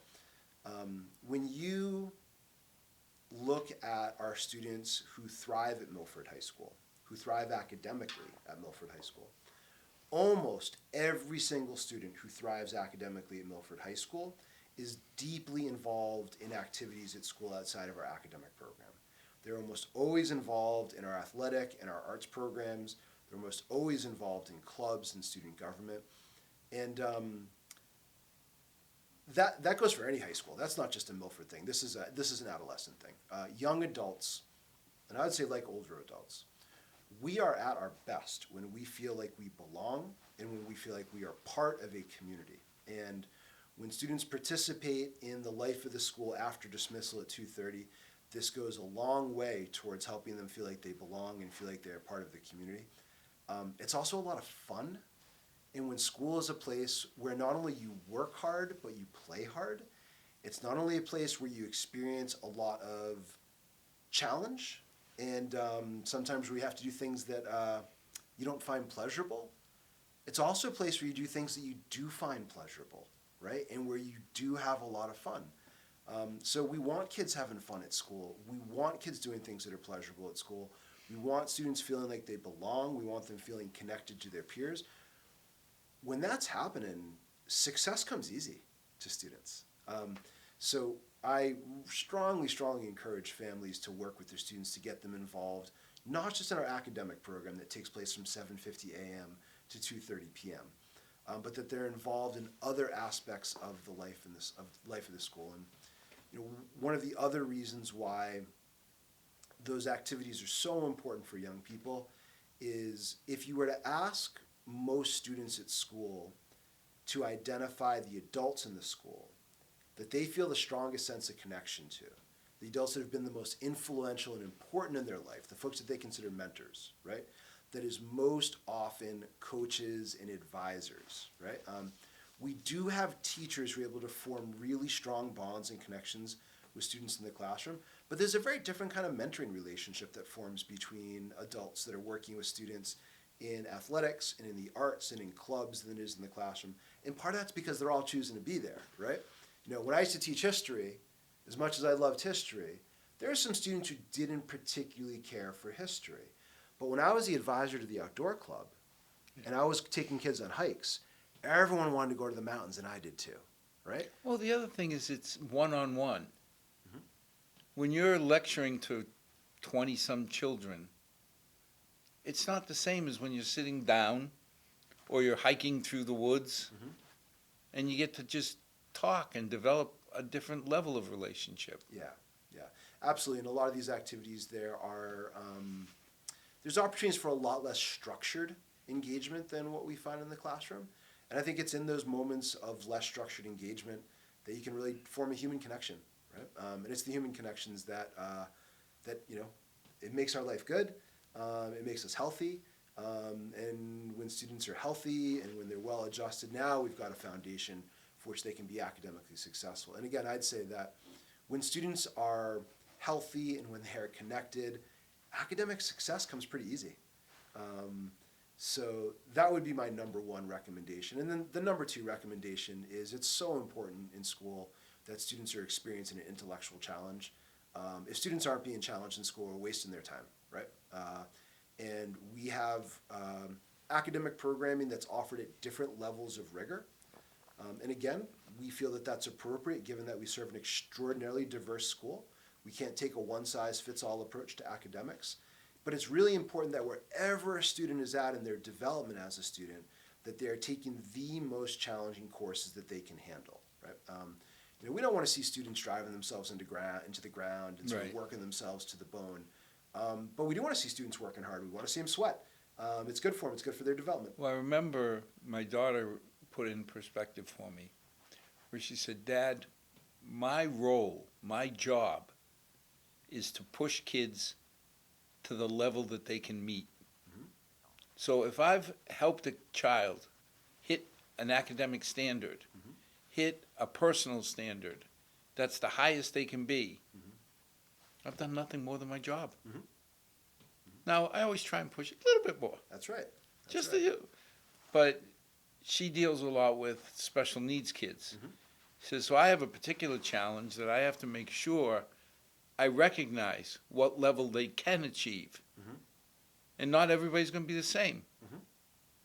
when you look at our students who thrive at Milford High School, who thrive academically at Milford High School, almost every single student who thrives academically at Milford High School is deeply involved in activities at school outside of our academic program. They're almost always involved in our athletic and our arts programs. They're almost always involved in clubs and student government. And that goes for any high school. That's not just a Milford thing. This is an adolescent thing. Young adults, and I would say like older adults, we are at our best when we feel like we belong and when we feel like we are part of a community. And when students participate in the life of the school after dismissal at 2:30, this goes a long way towards helping them feel like they belong and feel like they're part of the community. It's also a lot of fun. And when school is a place where not only you work hard, but you play hard, it's not only a place where you experience a lot of challenge and sometimes where you have to do things that you don't find pleasurable. It's also a place where you do things that you do find pleasurable, right? And where you do have a lot of fun. So we want kids having fun at school. We want kids doing things that are pleasurable at school. We want students feeling like they belong. We want them feeling connected to their peers. When that's happening, success comes easy to students. So I strongly, strongly encourage families to work with their students to get them involved, not just in our academic program that takes place from 7:50 a.m. to 2:30 p.m., but that they're involved in other aspects of the life of the school. And one of the other reasons why those activities are so important for young people is if you were to ask most students at school to identify the adults in the school that they feel the strongest sense of connection to, the adults that have been the most influential and important in their life, the folks that they consider mentors, right? That is most often coaches and advisors, right? We do have teachers who are able to form really strong bonds and connections with students in the classroom, but there's a very different kind of mentoring relationship that forms between adults that are working with students in athletics and in the arts and in clubs than it is in the classroom. And part of that's because they're all choosing to be there, right? When I used to teach history, as much as I loved history, there were some students who didn't particularly care for history. But when I was the advisor to the outdoor club and I was taking kids on hikes, everyone wanted to go to the mountains, and I did too, right? Well, the other thing is it's one-on-one. Mm-hmm. When you're lecturing to 20-some children, it's not the same as when you're sitting down or you're hiking through the woods, mm-hmm. and you get to just talk and develop a different level of relationship. Yeah, absolutely. And a lot of these activities, there's opportunities for a lot less structured engagement than what we find in the classroom. And I think it's in those moments of less structured engagement that you can really form a human connection, right? And it's the human connections that it makes our life good. It makes us healthy. And when students are healthy and when they're well adjusted, now we've got a foundation for which they can be academically successful. And again, I'd say that when students are healthy and when they are connected, academic success comes pretty easy. So that would be my number one recommendation. And then the number two recommendation is it's so important in school that students are experiencing an intellectual challenge. If students aren't being challenged in school, we're wasting their time, right? And we have academic programming that's offered at different levels of rigor. And again, we feel that that's appropriate given that we serve an extraordinarily diverse school. We can't take a one-size-fits-all approach to academics. But it's really important that wherever a student is at in their development as a student, that they're taking the most challenging courses that they can handle, right? We don't want to see students driving themselves into the ground and sort of working themselves to the bone. But we do want to see students working hard. We want to see them sweat. It's good for them. It's good for their development. Well, I remember my daughter put it in perspective for me, where she said, "Dad, my role, my job, is to push kids to the level that they can meet. Mm-hmm. So if I've helped a child hit an academic standard, mm-hmm. hit a personal standard, that's the highest they can be, mm-hmm. I've done nothing more than my job. Mhm. Now, I always try and push a little bit more. That's right. That's Just right. you. But she deals a lot with special needs kids. Mhm. She says, so I have a particular challenge that I have to make sure I recognize what level they can achieve. Mhm. And not everybody's going to be the same. Mhm.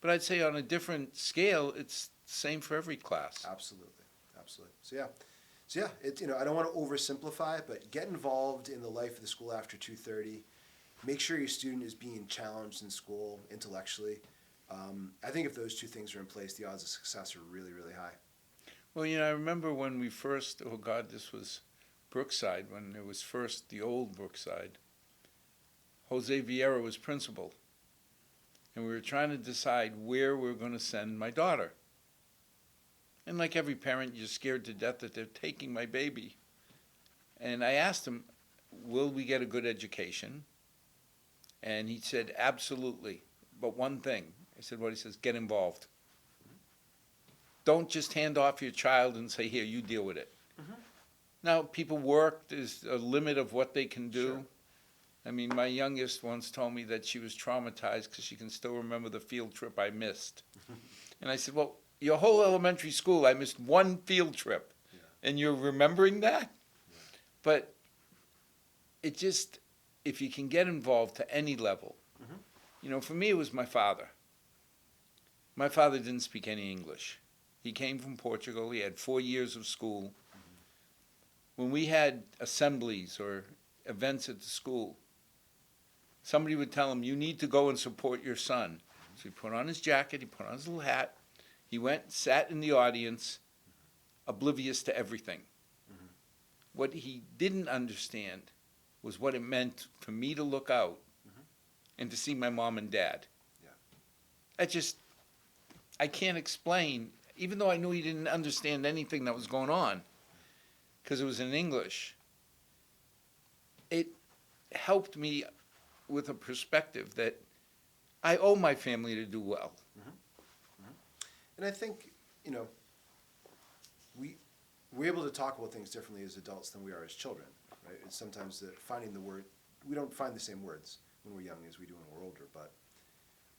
But I'd say on a different scale, it's the same for every class. Absolutely, absolutely. So yeah, it, I don't want to oversimplify, but get involved in the life of the school after 2:30. Make sure your student is being challenged in school intellectually. I think if those two things are in place, the odds of success are really, really high. Well, I remember when we first, oh God, this was Brookside, when it was first the old Brookside. Jose Vieira was principal. And we were trying to decide where we were going to send my daughter. And like every parent, you're scared to death that they're taking my baby. And I asked him, will we get a good education? And he said, absolutely. But one thing. I said, what? He says, get involved. Don't just hand off your child and say, here, you deal with it. Mhm. Now, people work. There's a limit of what they can do. Sure. I mean, my youngest once told me that she was traumatized because she can still remember the field trip I missed. And I said, well, your whole elementary school, I missed one field trip. Yeah. And you're remembering that? Yeah. But it just, if you can get involved to any level. Mhm. For me, it was my father. My father didn't speak any English. He came from Portugal. He had 4 years of school. When we had assemblies or events at the school, somebody would tell him, you need to go and support your son. So he put on his jacket, he put on his little hat, he went, sat in the audience, oblivious to everything. Mhm. What he didn't understand was what it meant for me to look out Mhm. and to see my mom and dad. Yeah. I can't explain, even though I knew he didn't understand anything that was going on, because it was in English. It helped me with a perspective that I owe my family to do well. And I think, we're able to talk about things differently as adults than we are as children, right? It's sometimes that finding the word, we don't find the same words when we're young as we do when we're older, but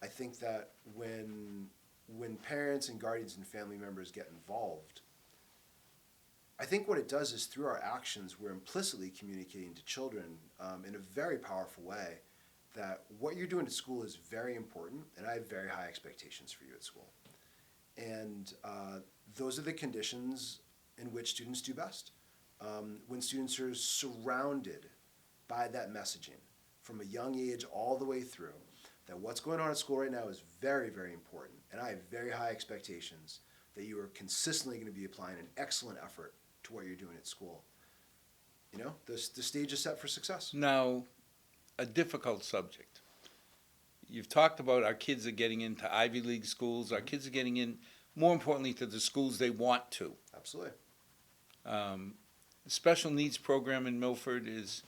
I think that when parents and guardians and family members get involved, I think what it does is through our actions, we're implicitly communicating to children in a very powerful way that what you're doing at school is very important, and I have very high expectations for you at school. And those are the conditions in which students do best. When students are surrounded by that messaging from a young age all the way through, that what's going on at school right now is very, very important, and I have very high expectations that you are consistently going to be applying an excellent effort to what you're doing at school. The stage is set for success. Now, a difficult subject. You've talked about our kids are getting into Ivy League schools. Our kids are getting in, more importantly, to the schools they want to. Absolutely. The special needs program in Milford is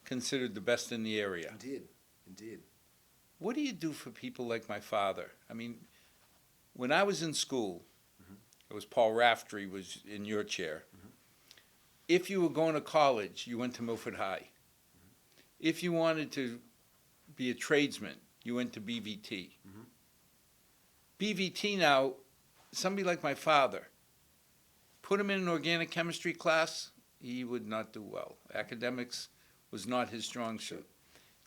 considered the best in the area. Indeed. What do you do for people like my father? I mean, when I was in school, it was Paul Raftery was in your chair. If you were going to college, you went to Milford High. If you wanted to be a tradesman, you went to BVT. BVT now, somebody like my father, put him in an organic chemistry class, he would not do well. Academics was not his strong suit.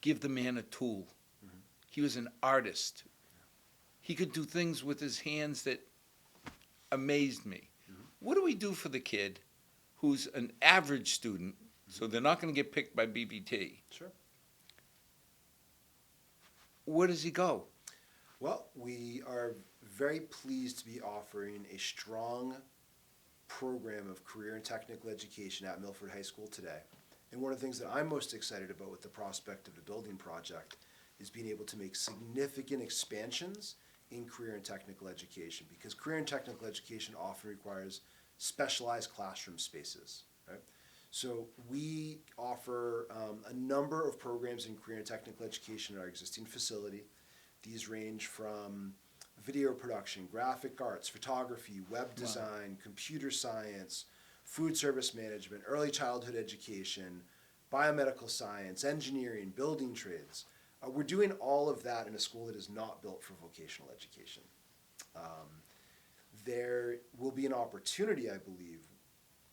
Give the man a tool. He was an artist. He could do things with his hands that amazed me. What do we do for the kid who's an average student, so they're not going to get picked by BVT? Sure. Where does he go? Well, we are very pleased to be offering a strong program of career and technical education at Milford High School today. And one of the things that I'm most excited about with the prospect of the building project is being able to make significant expansions in career and technical education, because career and technical education often requires specialized classroom spaces, right? So we offer a number of programs in career and technical education at our existing facility. These range from video production, graphic arts, photography, web design, computer science, food service management, early childhood education, biomedical science, engineering, building trades. We're doing all of that in a school that is not built for vocational education. There will be an opportunity, I believe,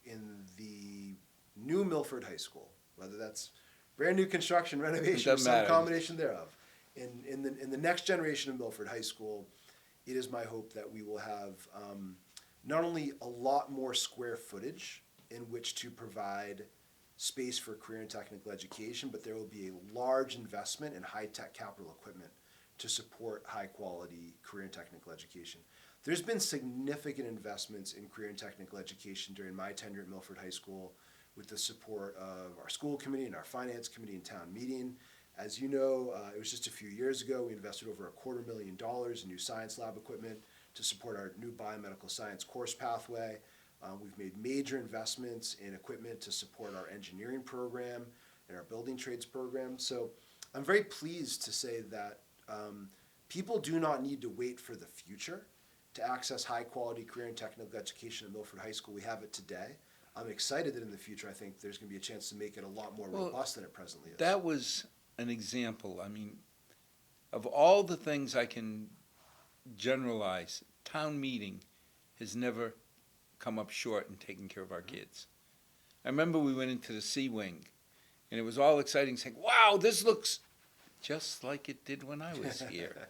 in the new Milford High School, whether that's brand new construction, renovation, or some combination thereof. In the next generation of Milford High School, it is my hope that we will have not only a lot more square footage in which to provide space for career and technical education, but there will be a large investment in high-tech capital equipment to support high-quality career and technical education. There's been significant investments in career and technical education during my tenure at Milford High School with the support of our school committee and our finance committee and town meeting. As you know, it was just a few years ago, we invested over $250,000 in new science lab equipment to support our new biomedical science course pathway. We've made major investments in equipment to support our engineering program and our building trades program. So I'm very pleased to say that people do not need to wait for the future to access high quality career and technical education at Milford High School. We have it today. I'm excited that in the future I think there's going to be a chance to make it a lot more robust than it presently is. That was an example. I mean, of all the things I can generalize, town meeting has never come up short in taking care of our kids. I remember we went into the C Wing, and it was all exciting, saying, wow, this looks just like it did when I was here.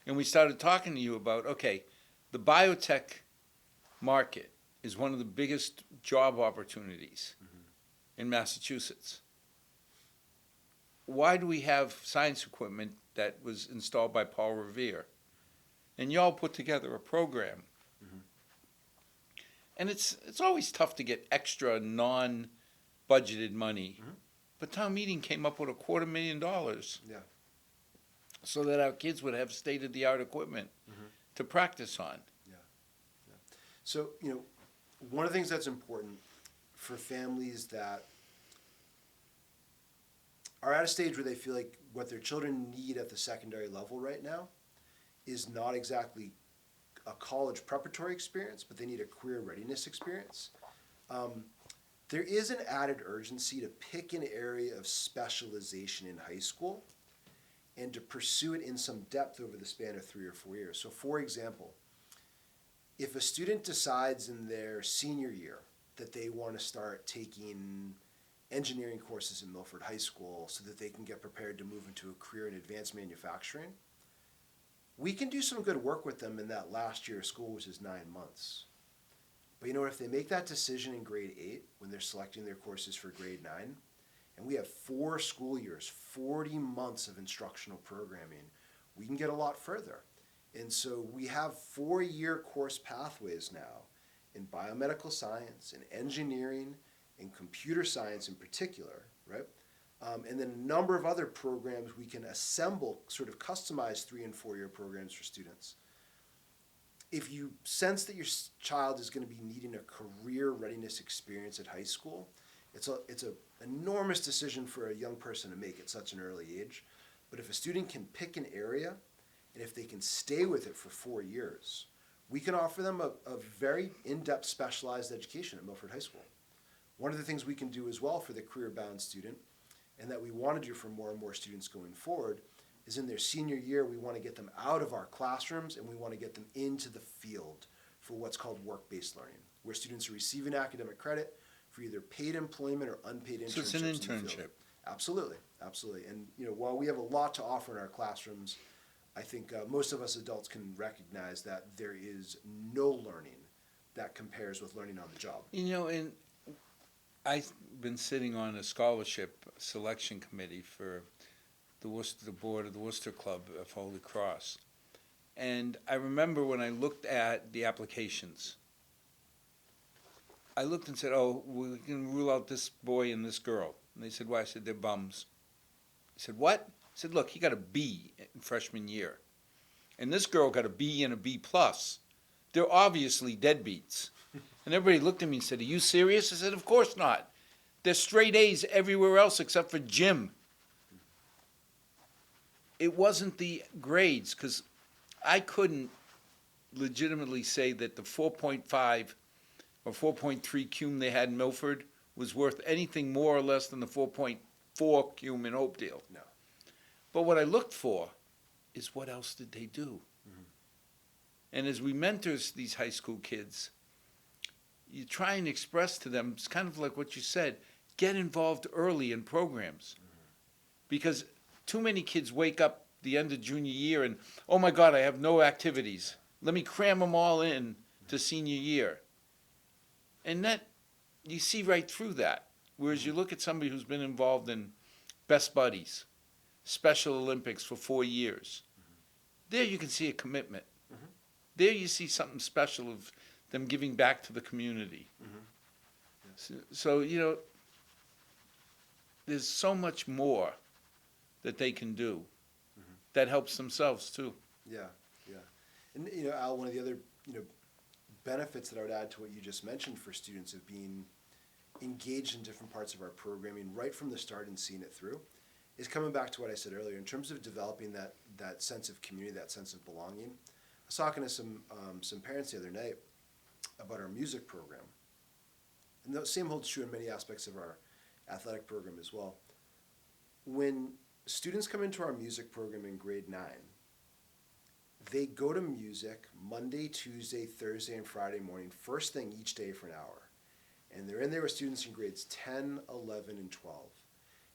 And we started talking to you about, okay, the biotech market is one of the biggest job opportunities in Massachusetts. Why do we have science equipment that was installed by Paul Revere? And y'all put together a program. And it's always tough to get extra non-budgeted money. But town meeting came up with $250,000 so that our kids would have state-of-the-art equipment to practice on. So, one of the things that's important for families that are at a stage where they feel like what their children need at the secondary level right now is not exactly a college preparatory experience, but they need a career readiness experience. There is an added urgency to pick an area of specialization in high school and to pursue it in some depth over the span of 3 or 4 years. So for example, if a student decides in their senior year that they want to start taking engineering courses in Milford High School so that they can get prepared to move into a career in advanced manufacturing, we can do some good work with them in that last year of school, which is 9 months. But if they make that decision in grade 8, when they're selecting their courses for grade 9, and we have 4 school years, 40 months of instructional programming, we can get a lot further. And so we have 4-year course pathways now in biomedical science, in engineering, in computer science in particular, right? And then a number of other programs we can assemble, sort of customized 3- and 4-year programs for students. If you sense that your child is going to be needing a career readiness experience at high school, it's an enormous decision for a young person to make at such an early age. But if a student can pick an area, and if they can stay with it for 4 years, we can offer them a very in-depth specialized education at Milford High School. One of the things we can do as well for the career-bound student, and that we want to do for more and more students going forward, is in their senior year, we want to get them out of our classrooms and we want to get them into the field for what's called work-based learning, where students are receiving academic credit for either paid employment or unpaid internships. So it's an internship. Absolutely, absolutely. And while we have a lot to offer in our classrooms, I think most of us adults can recognize that there is no learning that compares with learning on the job. And I've been sitting on a scholarship selection committee for the board of the Worcester Club of Holy Cross. And I remember when I looked at the applications, I looked and said, oh, we can rule out this boy and this girl. And they said, why? I said, they're bums. I said, what? I said, look, he got a B in freshman year. And this girl got a B and a B plus. They're obviously deadbeats. And everybody looked at me and said, are you serious? I said, of course not. They're straight A's everywhere else except for gym. It wasn't the grades, because I couldn't legitimately say that the 4.5 or 4.3 cum they had in Milford was worth anything more or less than the 4.4 cum in Hopedale. No. But what I looked for is what else did they do? Mhm. And as we mentor these high school kids, you try and express to them, it's kind of like what you said, get involved early in programs. Because too many kids wake up the end of junior year and, oh my God, I have no activities. Let me cram them all in to senior year. And that, you see right through that. Whereas you look at somebody who's been involved in Best Buddies, Special Olympics for 4 years. There you can see a commitment. Mhm. There you see something special of them giving back to the community. So, you know, there's so much more that they can do that helps themselves too. Yeah, yeah. And, you know, Al, one of the other, you know, benefits that I would add to what you just mentioned for students of being engaged in different parts of our programming right from the start and seeing it through is coming back to what I said earlier in terms of developing that sense of community, that sense of belonging. I was talking to some parents the other night about our music program. And the same holds true in many aspects of our athletic program as well. When students come into our music program in grade 9, they go to music Monday, Tuesday, Thursday, and Friday morning, first thing each day for an hour. And they're in there with students in grades 10, 11, and 12.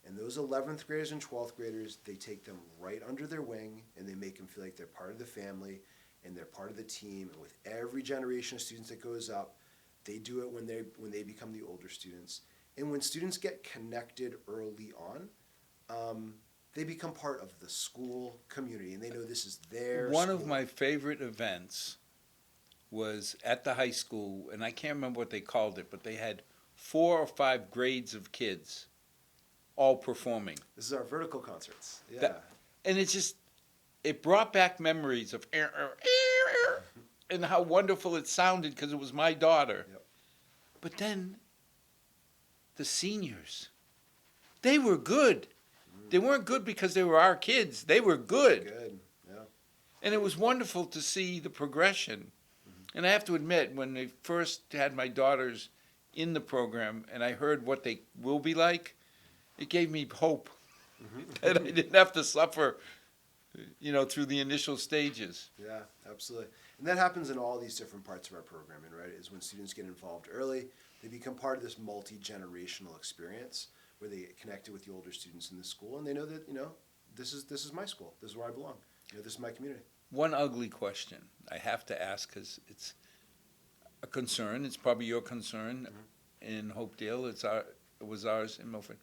And those 11th graders and 12th graders, they take them right under their wing and they make them feel like they're part of the family and they're part of the team. And with every generation of students that goes up, they do it when they become the older students. And when students get connected early on, they become part of the school community and they know this is their One school. of my favorite events was at the high school, and I can't remember what they called it, but they had 4 or 5 grades of kids all performing. This is our vertical concerts. Yeah. And it brought back memories of and how wonderful it sounded because it was my daughter. Yep. But then the seniors, they were good. They weren't good because they were our kids. They were good. Good. Yeah. And it was wonderful to see the progression. And I have to admit, when they first had my daughters in the program and I heard what they will be like, it gave me hope that I didn't have to suffer, you know, through the initial stages. Yeah, absolutely. And that happens in all these different parts of our programming, right? Is when students get involved early, they become part of this multi-generational experience where they get connected with the older students in the school and they know that, you know, this is my school. This is where I belong. You know, this is my community. One ugly question I have to ask because it's a concern. It's probably your concern in Hopedale. It was ours in Milford.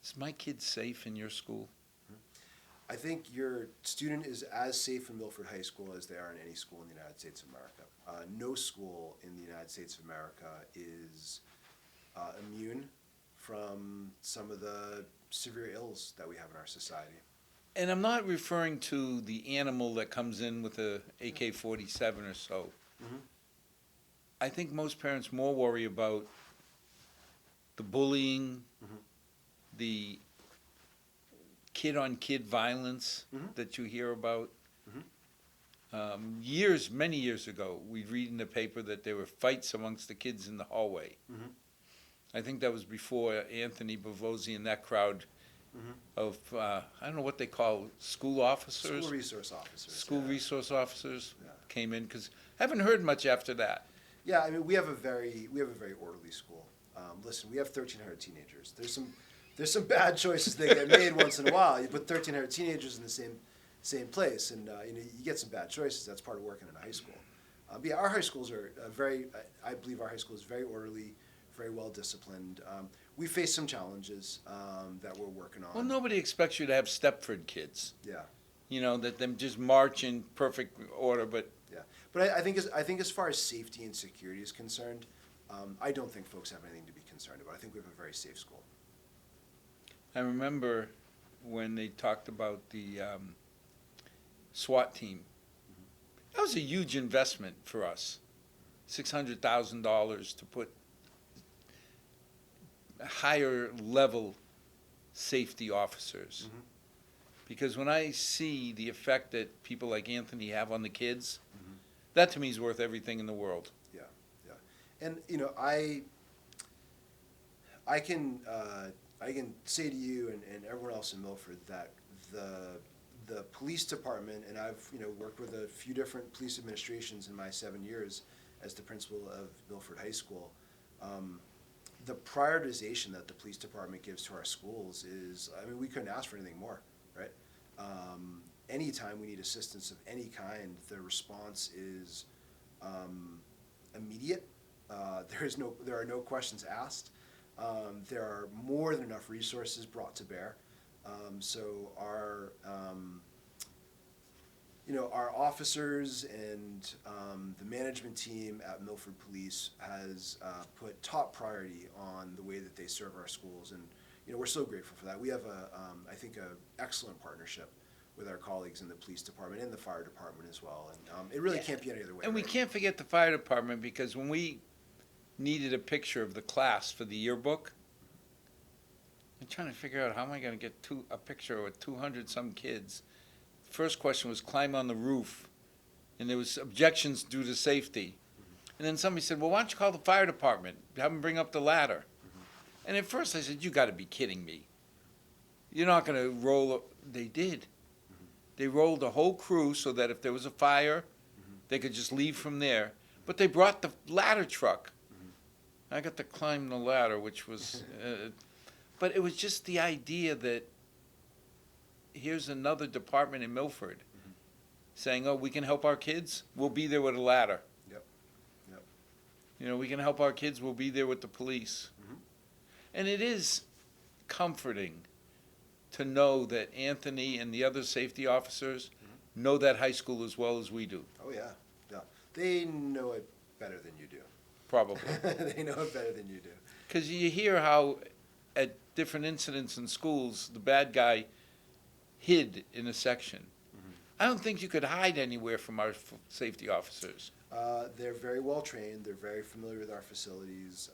Is my kid safe in your school? I think your student is as safe in Milford High School as they are in any school in the United States of America. No school in the United States of America is immune from some of the severe ills that we have in our society. And I'm not referring to the animal that comes in with a AK-47 or so. Mhm. I think most parents more worry about the bullying, the kid-on-kid violence that you hear about. Many years ago, we'd read in the paper that there were fights amongst the kids in the hallway. I think that was before Anthony Bavosi and that crowd of, I don't know what they call school officers? School resource officers. School yeah. resource officers Yeah. came in, because I haven't heard much after that. Yeah, I mean, we have a very orderly school. Listen, we have 1,300 teenagers. There's some bad choices that get made once in a while. You put 1,300 teenagers in the same place, and you know, you get some bad choices. That's part of working in a high school. But yeah, our high schools are I believe our high school is very orderly, very well disciplined. We face some challenges that we're working on. Well, nobody expects you to have Stepford kids, Yeah, you know, that them just march in perfect order, but yeah. But I think as far as safety and security is concerned, I don't think folks have anything to be concerned about. I think we have a very safe school. I remember when they talked about the SWAT team. That was a huge investment for us, $600,000 to put higher level safety officers. Because when I see the effect that people like Anthony have on the kids, that to me is worth everything in the world. Yeah, yeah. And you know, I can say to you and everyone else in Milford that the police department, and I've worked with a few different police administrations in my 7 years as the principal of Milford High School. The prioritization that the police department gives to our schools is, I mean, we couldn't ask for anything more, right? Anytime we need assistance of any kind, the response is immediate. There are no questions asked. There are more than enough resources brought to bear. So our officers and the management team at Milford Police has put top priority on the way that they serve our schools, and we're so grateful for that. We have I think a excellent partnership with our colleagues in the police department and the fire department as well, and it really can't be any other way. And we right? can't forget the fire department, because when we needed a picture of the class for the yearbook, I'm trying to figure out how am I going to get a picture with 200 some kids. First question was climb on the roof, and there was objections due to safety. And then somebody said, well, why don't you call the fire department, have them bring up the ladder. And at first I said, you got to be kidding me. You're not going to roll up. They did. They rolled the whole crew so that if there was a fire, they could just leave from there. But they brought the ladder truck. I got to climb the ladder, which was, but it was just the idea that here's another department in Milford saying, oh, we can help our kids, we'll be there with a ladder. Yep. We can help our kids, we'll be there with the police. And it is comforting to know that Anthony and the other safety officers know that high school as well as we do. Oh yeah. They know it better than you do. Probably. They know it better than you do. Because you hear how at different incidents in schools, the bad guy hid in a section. I don't think you could hide anywhere from our safety officers. They're very well trained. They're very familiar with our facilities.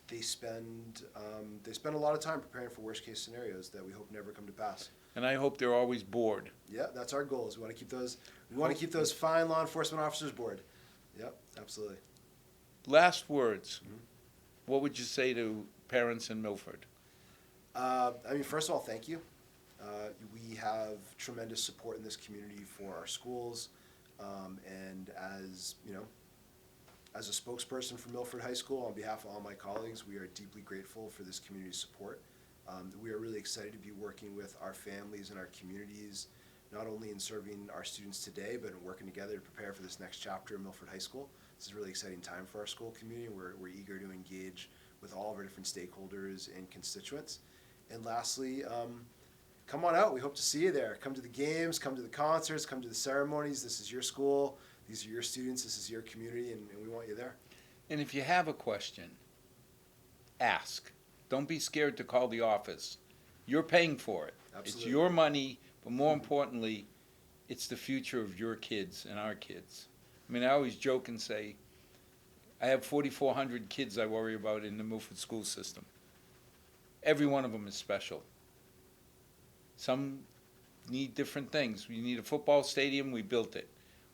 They spend a lot of time preparing for worst case scenarios that we hope never come to pass. And I hope they're always bored. Yeah, that's our goal. Is we want to keep those fine law enforcement officers bored. Yep, absolutely. Last words. What would you say to parents in Milford? First of all, thank you. We have tremendous support in this community for our schools, and as a spokesperson for Milford High School, on behalf of all my colleagues, we are deeply grateful for this community support. We are really excited to be working with our families and our communities, not only in serving our students today, but in working together to prepare for this next chapter of Milford High School. This is a really exciting time for our school community. We're eager to engage with all of our different stakeholders and constituents. And lastly, come on out. We hope to see you there. Come to the games, come to the concerts, come to the ceremonies. This is your school. These are your students. This is your community, and we want you there. And if you have a question, ask. Don't be scared to call the office. You're paying for it. Absolutely. It's your money, but more importantly, it's the future of your kids and our kids. I always joke and say, I have 4,400 kids I worry about in the Milford school system. Every one of them is special. Some need different things. We need a football stadium, we built it.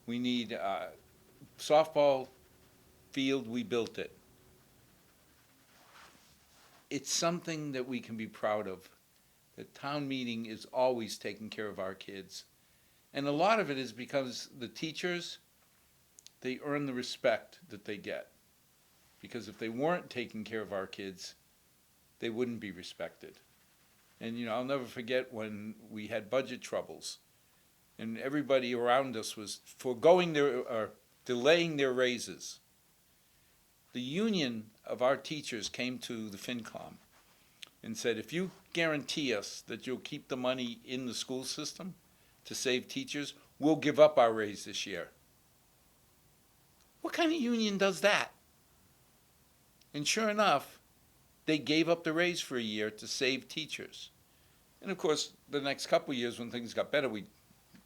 We need a softball field, we built it. It's something that we can be proud of. The town meeting is always taking care of our kids. And a lot of it is because the teachers, they earn the respect that they get. Because if they weren't taking care of our kids, they wouldn't be respected. And I'll never forget when we had budget troubles and everybody around us was delaying their raises. The union of our teachers came to the FinCom and said, if you guarantee us that you'll keep the money in the school system to save teachers, we'll give up our raise this year. What kind of union does that? And sure enough, they gave up the raise for a year to save teachers. And of course, the next couple of years when things got better, we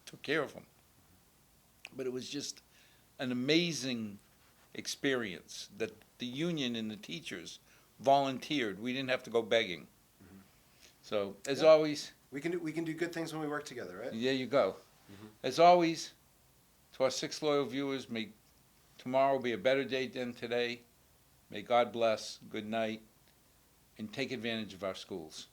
took care of them. But it was just an amazing experience that the union and the teachers volunteered. We didn't have to go begging. So, as always, we can do good things when we work together, right? There you go. As always, to our 6 loyal viewers, may tomorrow be a better day than today. May God bless. Good night. and take advantage of our schools.